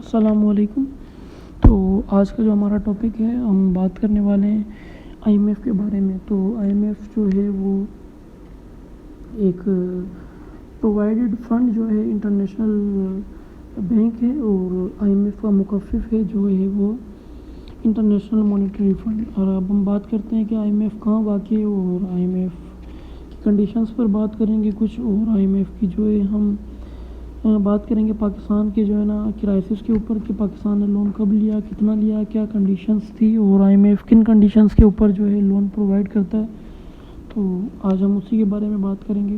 السلام علیکم۔ تو آج کا جو ہمارا ٹاپک ہے ہم بات کرنے والے ہیں آئی ایم ایف کے بارے میں۔ تو آئی ایم ایف جو ہے وہ ایک پرووائڈڈ فنڈ جو ہے انٹرنیشنل بینک ہے، اور آئی ایم ایف کا مخفف ہے جو ہے وہ انٹرنیشنل مانیٹری فنڈ۔ اور اب ہم بات کرتے ہیں کہ آئی ایم ایف کہاں واقع ہے، اور آئی ایم ایف کی کنڈیشنز پر بات کریں گے کچھ، اور آئی ایم ایف کی جو ہے ہم بات کریں گے پاکستان کے جو ہے نا کرائسس کے اوپر، کہ پاکستان نے لون کب لیا، کتنا لیا، کیا کنڈیشنز تھی، اور آئی ایم ایف کن کنڈیشنز کے اوپر جو ہے لون پرووائڈ کرتا ہے۔ تو آج ہم اسی کے بارے میں بات کریں گے۔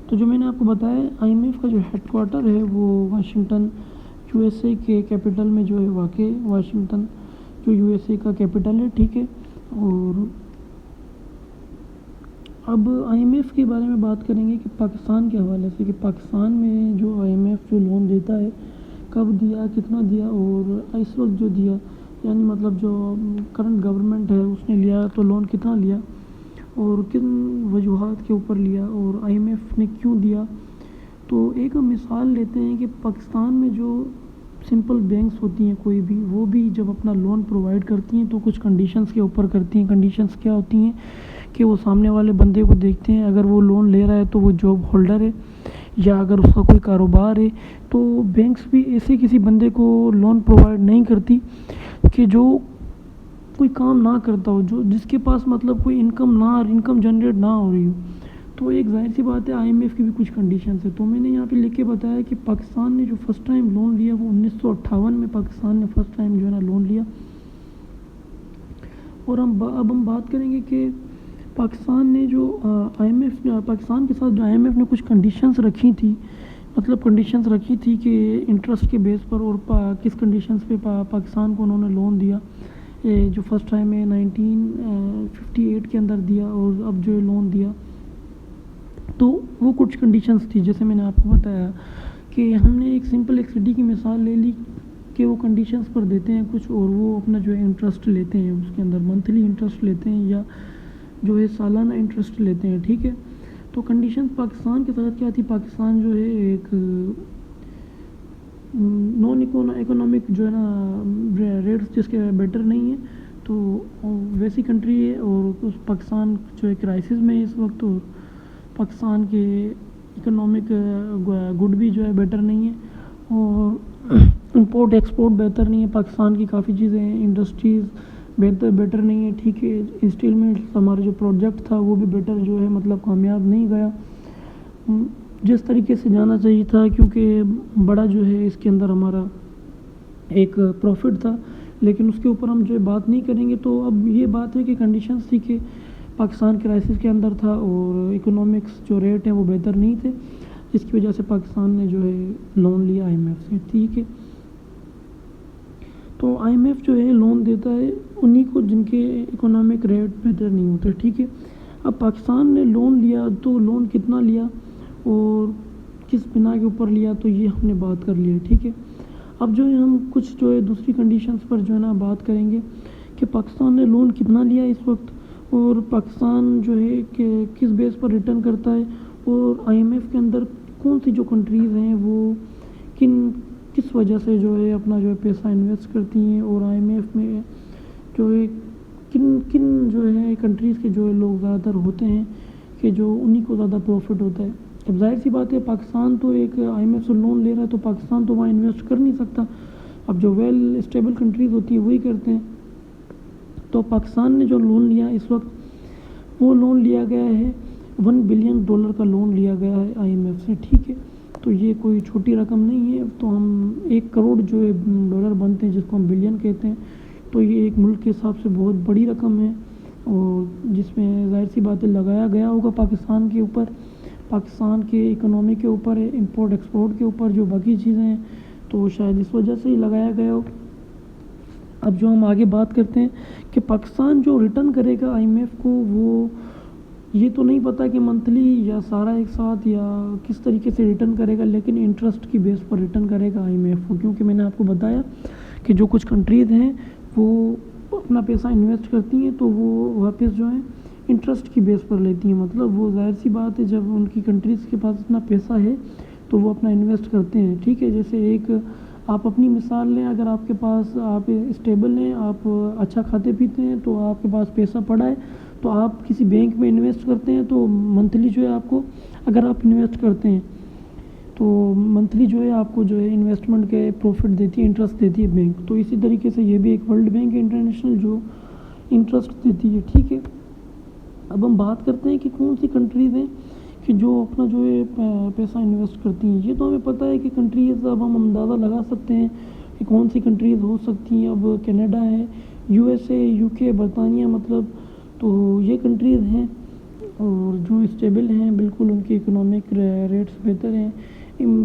تو جو میں نے آپ کو بتایا، آئی ایم ایف کا جو ہیڈ کوارٹر ہے وہ واشنگٹن یو ایس اے کے کیپٹل میں جو ہے واقع ہے۔ واشنگٹن جو یو ایس اے کا کیپٹل ہے، ٹھیک ہے۔ اور اب آئی ایم ایف کے بارے میں بات کریں گے کہ پاکستان کے حوالے سے، کہ پاکستان میں جو آئی ایم ایف جو لون دیتا ہے کب دیا، کتنا دیا، اور اس وقت جو دیا، یعنی مطلب جو کرنٹ گورنمنٹ ہے اس نے لیا تو لون کتنا لیا اور کن وجوہات کے اوپر لیا، اور آئی ایم ایف نے کیوں دیا۔ تو ایک ہم مثال لیتے ہیں کہ پاکستان میں جو سمپل بینکس ہوتی ہیں کوئی بھی، وہ بھی جب اپنا لون پرووائڈ کرتی ہیں تو کچھ کنڈیشنز کے اوپر کرتی ہیں۔ کنڈیشنز کیا ہوتی ہیں کہ وہ سامنے والے بندے کو دیکھتے ہیں، اگر وہ لون لے رہا ہے تو وہ جاب ہولڈر ہے یا اگر اس کا کوئی کاروبار ہے، تو بینکس بھی ایسے کسی بندے کو لون پرووائڈ نہیں کرتی کہ جو کوئی کام نہ کرتا ہو، جو جس کے پاس مطلب کوئی انکم جنریٹ نہ ہو رہی ہو۔ تو ایک ظاہر سی بات ہے آئی ایم ایف کی بھی کچھ کنڈیشنز ہے۔ تو میں نے یہاں پہ لکھ کے بتایا کہ پاکستان نے جو فرسٹ ٹائم لون لیا وہ 1958 میں پاکستان نے فرسٹ ٹائم جو ہے نا لون لیا۔ اور اب ہم بات کریں گے کہ پاکستان نے جو آئی ایم ایف پاکستان کے ساتھ جو آئی ایم ایف نے کچھ کنڈیشنز رکھی تھی، مطلب کنڈیشنز رکھی تھی کہ انٹرسٹ کے بیس پر، اور کس کنڈیشنز پہ پاکستان کو انہوں نے لون دیا، جو فرسٹ ٹائم ہے 1958 کے اندر دیا، اور اب جو لون دیا تو وہ کچھ کنڈیشنز تھی جیسے میں نے آپ کو بتایا کہ ہم نے ایک سمپل ایک سٹی کی مثال لے لی کہ وہ کنڈیشنز پر دیتے ہیں کچھ، اور وہ اپنا جو ہے انٹرسٹ لیتے ہیں، اس کے اندر منتھلی انٹرسٹ لیتے ہیں یا جو ہے سالانہ انٹرسٹ لیتے ہیں، ٹھیک ہے۔ تو کنڈیشن پاکستان کے ساتھ کیا تھی؟ پاکستان جو ہے ایک نان اکنامک جو ہے نا ریٹس جس کے بیٹر نہیں ہے، تو ویسی کنٹری ہے، اور اس پاکستان جو ہے کرائسس میں ہے اس وقت، اور پاکستان کے اکنامک گڈ بھی جو ہے بیٹر نہیں ہے، اور امپورٹ ایکسپورٹ بہتر نہیں ہے، پاکستان کی کافی چیزیں ہیں، انڈسٹریز بیٹر نہیں ہے، ٹھیک ہے۔ اسٹیل ملز ہمارا جو پروجیکٹ تھا وہ بھی بیٹر جو ہے مطلب کامیاب نہیں گیا جس طریقے سے جانا چاہیے تھا، کیونکہ بڑا جو ہے اس کے اندر ہمارا ایک پروفٹ تھا، لیکن اس کے اوپر ہم جو ہے بات نہیں کریں گے۔ تو اب یہ بات ہے کہ کنڈیشنز تھی کہ پاکستان کرائسس کے اندر تھا، اور اکنامکس جو ریٹ ہیں وہ بہتر نہیں تھے، جس کی وجہ سے پاکستان نے جو ہے لون لیا آئی ایم ایف سے، ٹھیک ہے۔ تو آئی ایم ایف جو ہے لون دیتا ہے انہی کو جن کے اکنامک ریٹ بہتر نہیں ہوتے، ٹھیک ہے۔ اب پاکستان نے لون لیا تو لون کتنا لیا اور کس بنا کے اوپر لیا، تو یہ ہم نے بات کر لی ہے، ٹھیک ہے۔ اب جو ہے ہم کچھ جو ہے دوسری کنڈیشنز پر جو ہے نا بات کریں گے کہ پاکستان نے لون کتنا لیا اس وقت، اور پاکستان جو ہے کہ کس بیس پر ریٹرن کرتا ہے، اور آئی ایم ایف کے اندر کون سی جو کنٹریز ہیں وہ کس وجہ سے جو ہے اپنا جو ہے پیسہ انویسٹ کرتی ہیں، اور آئی ایم ایف میں جو ہے کن جو ہے کنٹریز کے جو ہے لوگ زیادہ تر ہوتے ہیں کہ جو انہی کو زیادہ پروفٹ ہوتا ہے۔ اب ظاہر سی بات ہے پاکستان تو ایک آئی ایم ایف سے لون لے رہا ہے تو پاکستان تو وہاں انویسٹ کر نہیں سکتا، اب جو ویل اسٹیبل کنٹریز ہوتی ہیں وہی کرتے ہیں۔ تو پاکستان نے جو لون لیا اس وقت، وہ لون لیا گیا ہے $1 بلین کا لون لیا گیا ہے آئی ایم ایف سے، ٹھیک ہے۔ تو یہ کوئی چھوٹی رقم نہیں ہے، تو ہم 1 کروڑ جو ہے ڈالر بنتے ہیں جس کو ہم بلین کہتے ہیں، تو یہ ایک ملک کے حساب سے بہت بڑی رقم ہے، اور جس میں ظاہر سی باتیں لگایا گیا ہوگا پاکستان کے اوپر، پاکستان کے اکنامی کے اوپر، امپورٹ ایکسپورٹ کے اوپر، جو باقی چیزیں ہیں، تو شاید اس وجہ سے ہی لگایا گیا ہو۔ اب جو ہم آگے بات کرتے ہیں کہ پاکستان جو ریٹرن کرے گا آئی ایم ایف کو، وہ یہ تو نہیں پتہ کہ منتھلی یا سارا ایک ساتھ یا کس طریقے سے ریٹرن کرے گا، لیکن انٹرسٹ کی بیس پر ریٹرن کرے گا آئی ایم ایف کو، کیونکہ میں نے آپ کو بتایا کہ جو کچھ کنٹریز ہیں وہ اپنا پیسہ انویسٹ کرتی ہیں تو وہ واپس جو ہے انٹرسٹ کی بیس پر لیتی ہیں، مطلب وہ ظاہر سی بات ہے جب ان کی کنٹریز کے پاس اتنا پیسہ ہے تو وہ اپنا انویسٹ کرتے ہیں، ٹھیک ہے۔ جیسے ایک آپ اپنی مثال لیں، اگر آپ کے پاس آپ اسٹیبل ہیں، آپ اچھا کھاتے پیتے ہیں، تو آپ کے پاس پیسہ پڑا ہے تو آپ کسی بینک میں انویسٹ کرتے ہیں تو منتھلی جو ہے آپ کو، اگر آپ انویسٹ کرتے ہیں تو منتھلی جو ہے آپ کو جو ہے انویسٹمنٹ کے پروفٹ دیتی ہے، انٹرسٹ دیتی ہے بینک۔ تو اسی طریقے سے یہ بھی ایک ورلڈ بینک ہے انٹرنیشنل جو انٹرسٹ دیتی ہے، ٹھیک ہے۔ اب ہم بات کرتے ہیں کہ کون سی کنٹریز ہیں کہ جو اپنا جو ہے پیسہ انویسٹ کرتی ہیں۔ یہ تو ہمیں پتہ ہے کہ کنٹریز، اب ہم اندازہ لگا سکتے ہیں کہ کون سی کنٹریز ہو سکتی ہیں۔ اب کینیڈا ہے، یو ایس اے، یو کے، برطانیہ، مطلب تو یہ کنٹریز ہیں اور جو اسٹیبل ہیں، بالکل ان کی اکنامک ریٹس بہتر ہیں،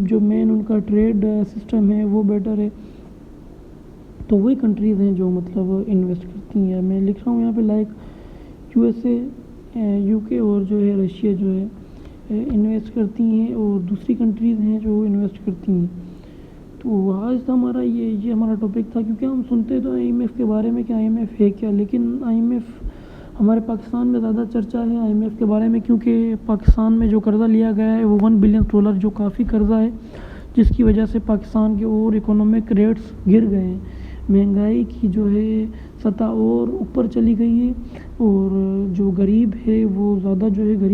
جو مین ان کا ٹریڈ سسٹم ہے وہ بیٹر ہے، تو وہی کنٹریز ہیں جو مطلب انویسٹ کرتی ہیں۔ میں لکھ رہا ہوں یہاں پہ like U S A, you کے اور جو ہے رشیا جو ہے انویسٹ کرتی ہیں، اور دوسری کنٹریز ہیں جو انویسٹ کرتی ہیں۔ تو آج کا ہمارا یہ ہمارا ٹاپک تھا، کیونکہ ہم سنتے تو آئی ایم ایف کے بارے میں کہ آئی ایم ایف ہے کیا، لیکن آئی ایم ایف ہمارے پاکستان میں زیادہ چرچا ہے آئی ایم ایف کے بارے میں، کیونکہ پاکستان میں جو قرضہ لیا گیا ہے وہ $1 بلین، جو کافی قرضہ ہے، جس کی وجہ سے پاکستان کے اور اکنامک ریٹس گر گئے ہیں، مہنگائی کی جو ہے سطح اور اوپر چلی گئی ہے، اور جو غریب ہے وہ زیادہ جو ہے غریب